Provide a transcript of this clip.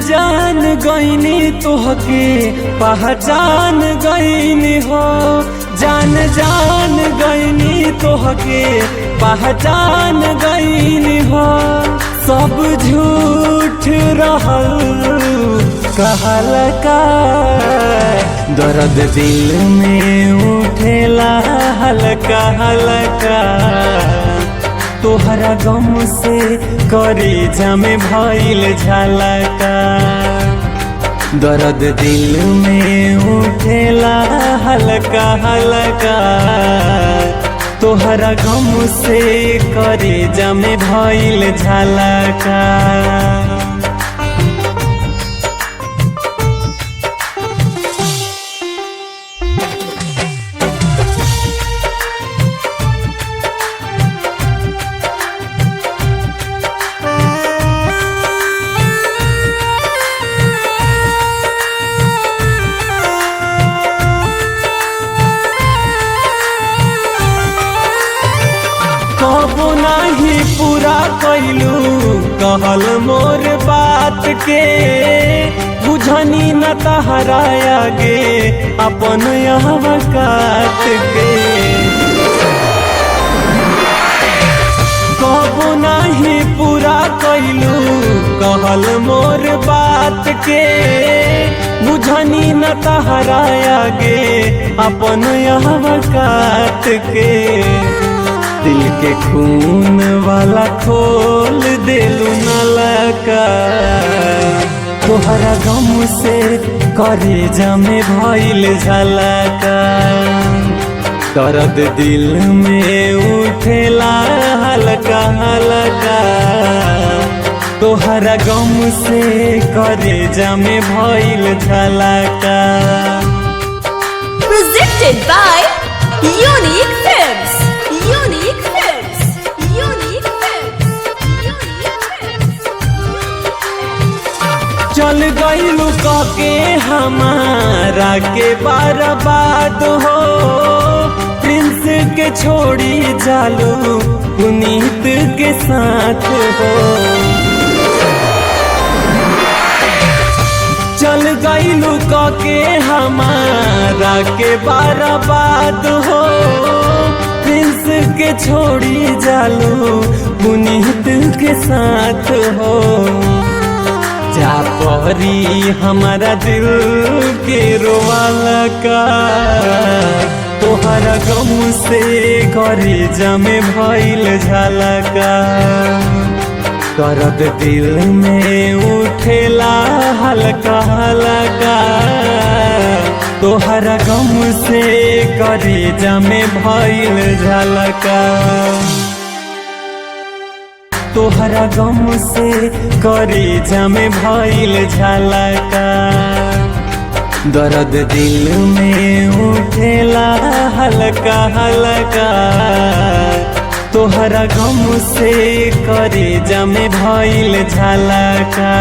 जान गईनी तोहके पहचान गईनी हो, जान गईनी तोहके पहचान गईनी हो। सब झूठ रहल कहल का, दर्द दिल में उठेला हल्का हल्का। तोहरा गम से करेजा में भइल झलका, दर्द दिल में उठेला हल्का हल्का। तोहरा गम से करेजा में भइल झलका। कबो नहीं पूरा कैलू कहल मोर बात के, बुझनी न तहरा आगे अपन यहाँ काट के। कबो नहीं पूरा कैलू कहल मोर बात के, बुझनी न तहरा आगे अपन यहाँ काट के। दिल के खून वाला खोल देलू नलका, तोहरा गम से करेजा में भइल झलका। दर्द दिल में उठेला हल्का हल्का, तोहरा गम से करेजा में भइल झलका। Presented by Unique Films. Unique Films. Unique Films. Unique Films. चल गईलू के हमारा के बर्बाद हो, प्रिंस के छोड़ी जालू पुनीत के साथ हो। चल गईलू के हमारा के बर्बाद हो, प्रिंस के छोड़ी जालू पुनीत के साथ हो। जा परी हमारा दिल के रोवाला का, तोहरा गम से करेजा में भइल झलका। दर्द दिल में उठेला हल्का हल्का, तोहरा गम से करेजा में भइल झलका। तोहरा गम से करेजा में भइल झलका। दर्द दिल में उठेला हल्का हल्का, तोहरा गम से करेजा में भइल झलका।